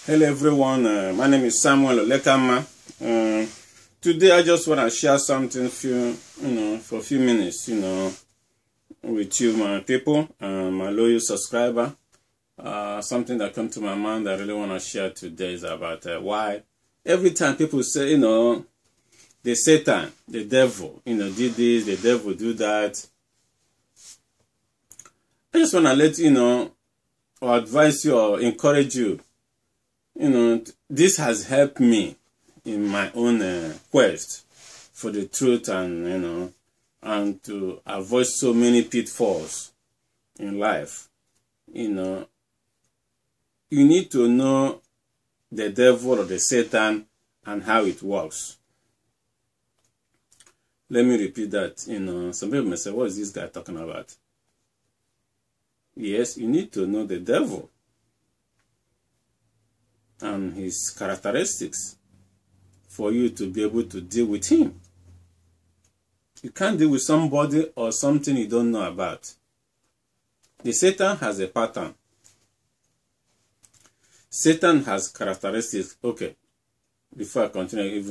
Hello everyone, my name is Samuel Olekanma. Today I just want to share something for a few minutes, with you, my people, my loyal subscriber. Something that came to my mind that I really want to share today is about why every time people say, the Satan, the devil, did this, the devil do that. I just want to let you know, or advise you, or encourage you. This has helped me in my own quest for the truth and, and to avoid so many pitfalls in life. You need to know the devil or the Satan and how it works. Let me repeat that. Some people may say, what is this guy talking about? Yes, you need to know the devil and his characteristics for you to be able to deal with him. You can't deal with somebody or something you don't know about. The Satan has a pattern. Satan has characteristics. Okay, before I continue,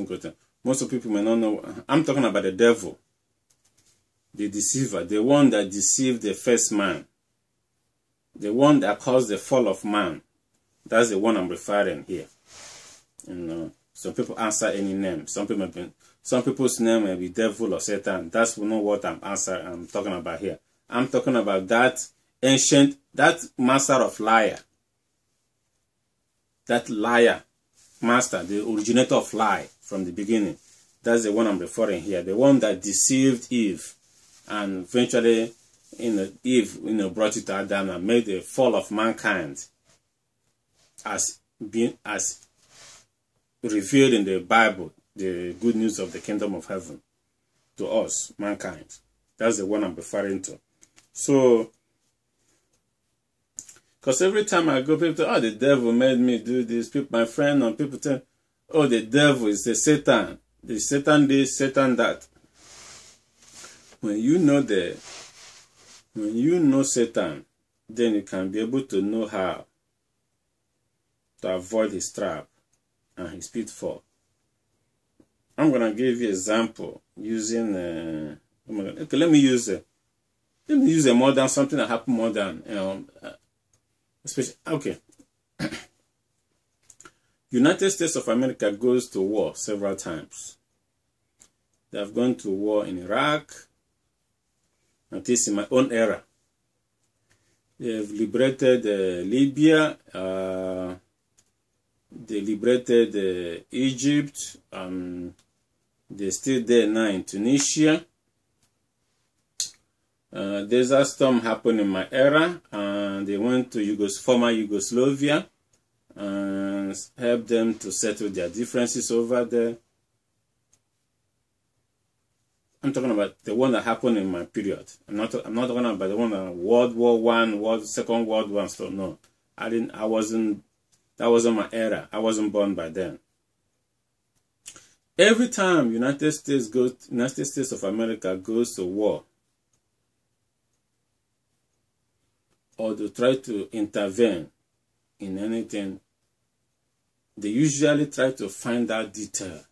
most of people may not know. I'm talking about the devil, the deceiver, the one that deceived the first man, the one that caused the fall of man. That's the one I'm referring here. Some people answer any name. Some people's name may be devil or Satan. That's not what I'm talking about here. I'm talking about that master of liar. That liar master, the originator of lie from the beginning. That's the one I'm referring here. The one that deceived Eve, and eventually, Eve, brought it to Adam and made the fall of mankind as revealed in the Bible, the good news of the kingdom of heaven to us, mankind. That's the one I'm referring to. So, because every time I go, people say, oh, the devil made me do this. My friend and people tell, oh, the devil is the Satan. The Satan this, Satan that. When you know Satan, then you can be able to know how to avoid his trap and his pitfall. I'm gonna give you an example using okay, let me use a modern, something that happened modern, especially okay. United States of America goes to war several times. They have gone to war in Iraq, at least in my own era. They have liberated Libya. They liberated Egypt. They're still there now in Tunisia. Desert storm happened in my era, and they went to former Yugoslavia and helped them to settle their differences over there. I'm talking about the one that happened in my period. I'm not talking about the one that World War I, Second World War stuff. No, that wasn't my era. I wasn't born by then. Every time United States of America goes to war, or to try to intervene in anything, they usually try to find out detail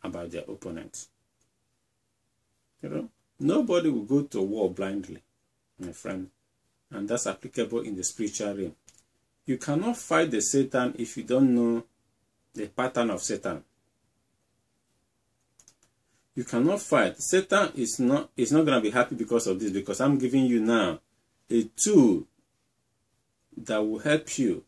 about their opponents. Nobody will go to war blindly, my friend, and that's applicable in the spiritual realm. You cannot fight the Satan if you don't know the pattern of Satan. You cannot fight. Satan is not going to be happy because of this, because I'm giving you now a tool that will help you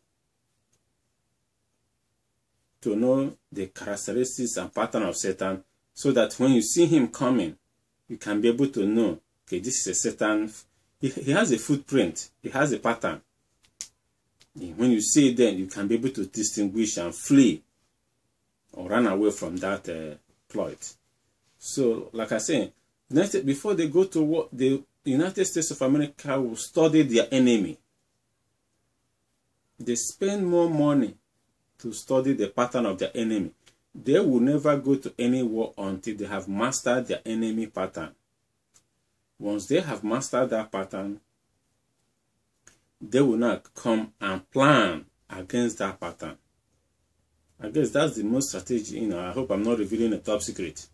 to know the characteristics and pattern of Satan, so that when you see him coming, you can be able to know, okay, this is a Satan. He has a footprint. He has a pattern. When you see it, then you can be able to distinguish and flee or run away from that ploy. So, like I say, before they go to war, the United States of America will study their enemy. They spend more money to study the pattern of their enemy. They will never go to any war until they have mastered their enemy pattern. Once they have mastered that pattern, they will now come and plan against that pattern. I guess that's the most strategic, I hope I'm not revealing a top secret.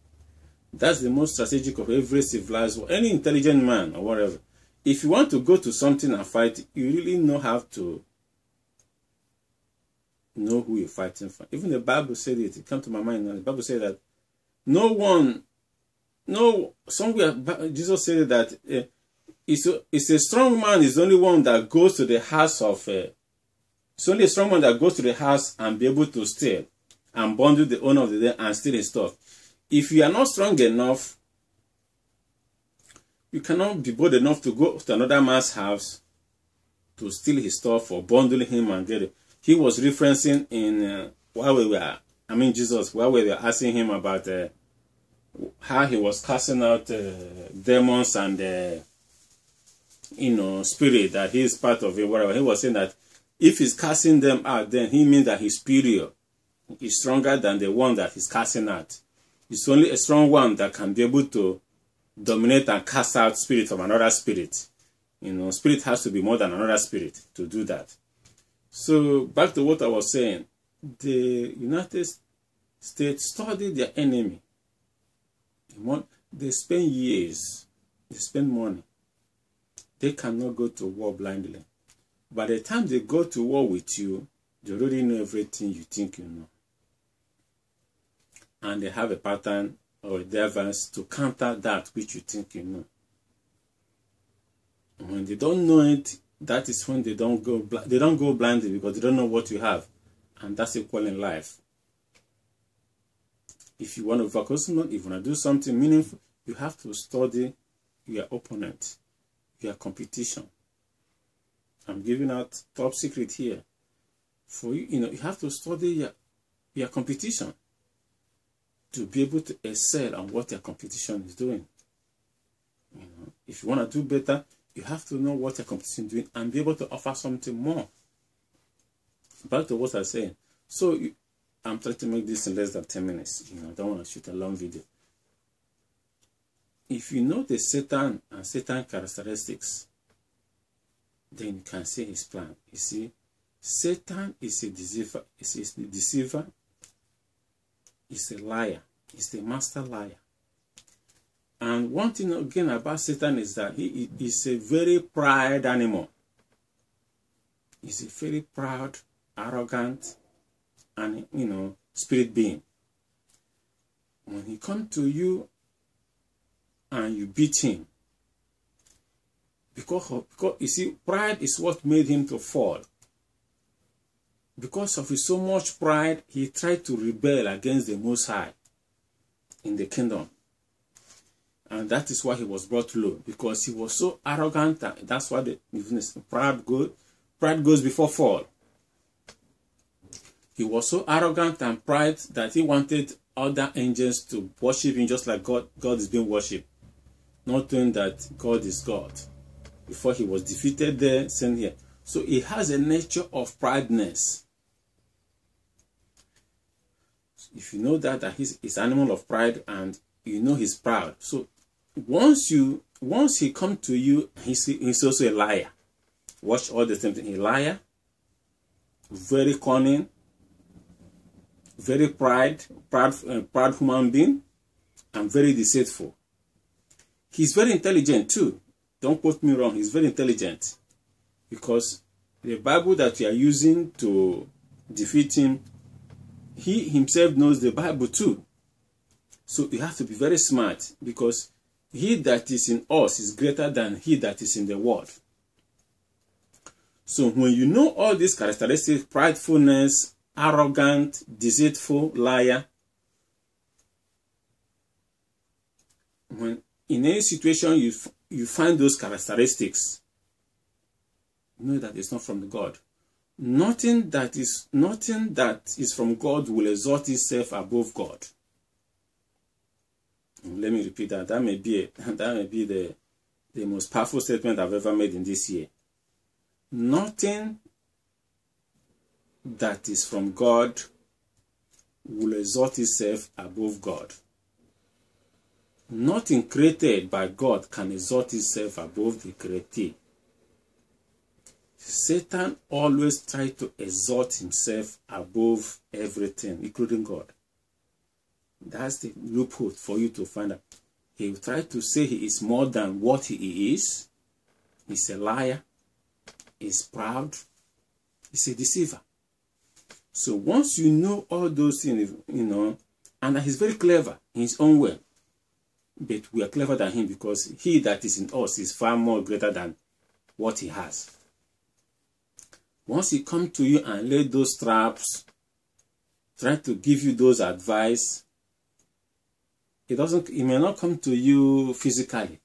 That's the most strategic of every civilized world, any intelligent man or whatever. If you want to go to something and fight, you really have to know who you're fighting for. Even the Bible said it. It came to my mind now. The Bible said that somewhere Jesus said that it's a strong man is the only one that goes to the house of. It's only a strong man that goes to the house and be able to steal and bundle the owner of the day and steal his stuff. If you are not strong enough, you cannot be bold enough to go to another man's house to steal his stuff or bundle him and get it. He was referencing in Jesus, while we were asking him about how he was casting out demons and spirit, that he is part of it, whatever. He was saying that if he's casting them out, then he means that he's superior. He's stronger than the one that he's casting out. It's only a strong one that can be able to dominate and cast out spirit from another spirit. Spirit has to be more than another spirit to do that. So back to what I was saying, the United States studied their enemy. They spend years, they spend money. They cannot go to war blindly. By the time they go to war with you, they already know everything you think you know. And they have a pattern or a device to counter that which you think you know. When they don't know it, that is when they don't go blindly, because they don't know what you have. And that's equal in life. If you want to focus on, if you want to do something meaningful, you have to study your opponent, your competition. I'm giving out top secret here. For you, you have to study your competition to be able to excel on what your competition is doing. If you want to do better, you have to know what your competition is doing and be able to offer something more. Back to what I was saying. So I'm trying to make this in less than 10 minutes. I don't want to shoot a long video. If you know the Satan and Satan characteristics, then you can see his plan. You see, Satan is a deceiver. He's a liar. He's the master liar. And one thing again about Satan is that he is a very proud animal. He's a very proud, arrogant, and spirit being. When he comes to you and you beat him, because you see, pride is what made him to fall. Because of his so much pride, he tried to rebel against the Most High in the kingdom. And that is why he was brought low, because he was so arrogant. That's why pride goes before fall. He was so arrogant and pride that he wanted other angels to worship him just like God is being worshipped, not knowing that God is God. Before he was defeated there, sent here. So he has a nature of prideness. If you know that he's an animal of pride and you know he's proud. So once he comes to you, he's also a liar. Watch all the same thing. A liar, very cunning, very proud human being, and very deceitful. He's very intelligent too. Don't quote me wrong. He's very intelligent, because the Bible that we are using to defeat him, he himself knows the Bible too. So you have to be very smart, because he that is in us is greater than he that is in the world. So when you know all these characteristics, pridefulness, arrogant, deceitful, liar, when in any situation you find those characteristics, know that it's not from the God. Nothing that is from God will exalt itself above God. Let me repeat that. That may be the most powerful statement I've ever made in this year. Nothing that is from God will exalt itself above God. Nothing created by God can exalt itself above the creator. Satan always tries to exalt himself above everything, including God. That's the loophole for you to find out. He will try to say he is more than what he is. He's a liar. He's proud. He's a deceiver. So once you know all those things, and that he's very clever in his own way, but we are clever than him because he that is in us is far more greater than what he has. Once he comes to you and lay those traps, try to give you those advice, it may not come to you physically.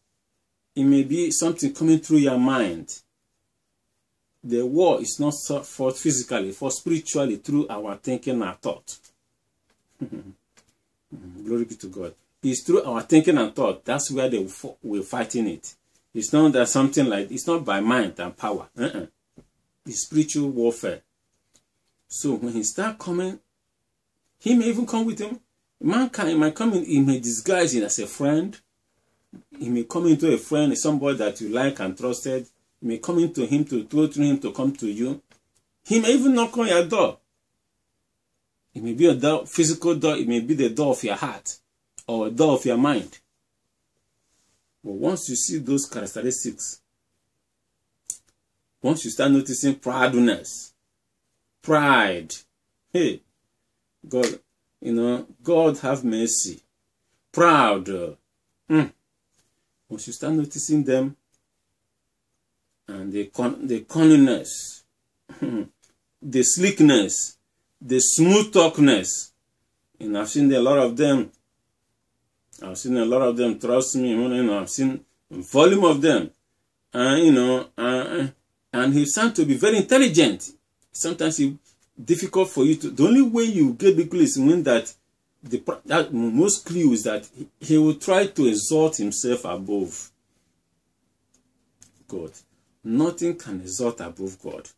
It may be something coming through your mind. The war is not fought physically, fought spiritually through our thinking and thought. Glory be to God. It's through our thinking and thought. That's where we're fighting it. It's not that something like, it's not by mind and power. It's spiritual warfare. So when he starts coming, he may even come with him. Mankind might come in, he may disguise it as a friend. He may come into a friend, somebody that you like and trusted. He may come into him to go through him to come to you. He may even knock on your door. It may be a door, physical door. It may be the door of your heart or a door of your mind. But once you see those characteristics, once you start noticing proudness, pride, hey, God, God have mercy, proud. Once you start noticing them, and the cunningness, the slickness, the smooth talkness, and I've seen a lot of them. Trust me. I've seen a volume of them, and he sounds to be very intelligent. Sometimes it's difficult for you to. The only way you get the clue is when that most clue is that he will try to exalt himself above God. Nothing can exalt above God.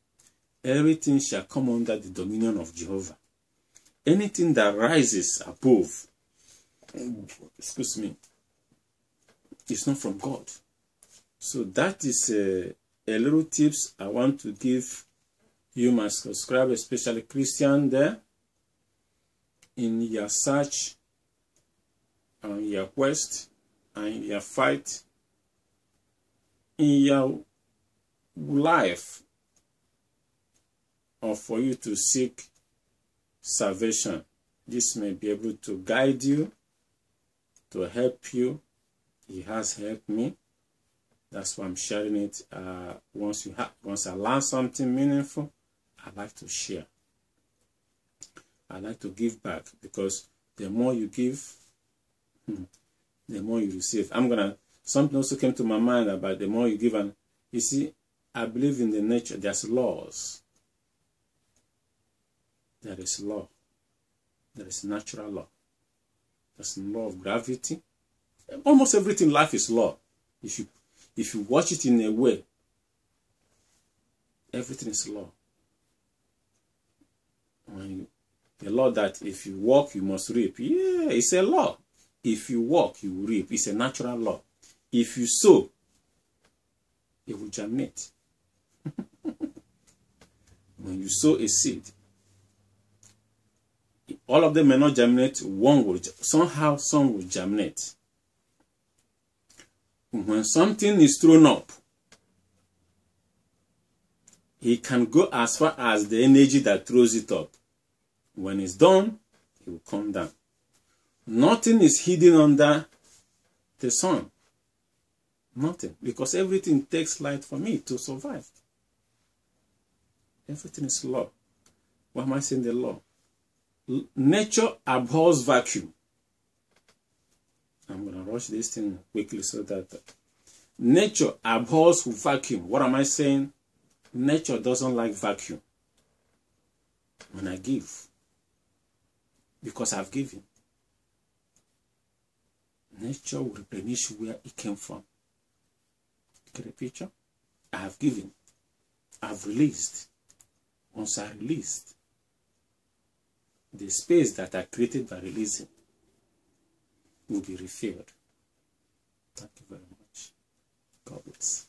Everything shall come under the dominion of Jehovah. Anything that rises above, excuse me, is not from God. So that is a little tips I want to give you, my subscriber, especially Christian there, in your search, and your quest, and your fight, in your life, or for you to seek salvation. This may be able to guide you, to help you. It has helped me. That's why I'm sharing it. Once I learn something meaningful, I like to share. I like to give back, because the more you give, the more you receive. Something also came to my mind about the more you give, and you see, I believe in the nature. There's laws. There is law. There is natural law. There's the law of gravity. Almost everything in life is law. If you watch it in a way, everything is law. The law that if you walk, you must reap. Yeah, it's a law. If you walk, you will reap. It's a natural law. If you sow, it will germinate. When you sow a seed, all of them may not germinate. One will somehow, some will germinate. When something is thrown up, it can go as far as the energy that throws it up. When it's done, it will come down. Nothing is hidden under the sun. Nothing. Because everything takes light for me to survive. Everything is law. Why am I saying the law? Nature abhors vacuum. I'm going to rush this thing quickly so that nature abhors vacuum. What am I saying? Nature doesn't like vacuum. When I give, because I've given, nature will replenish where it came from. Get a picture? I have given. I've released. Once I released, the space that I created by releasing will be refilled. Thank you very much. God bless.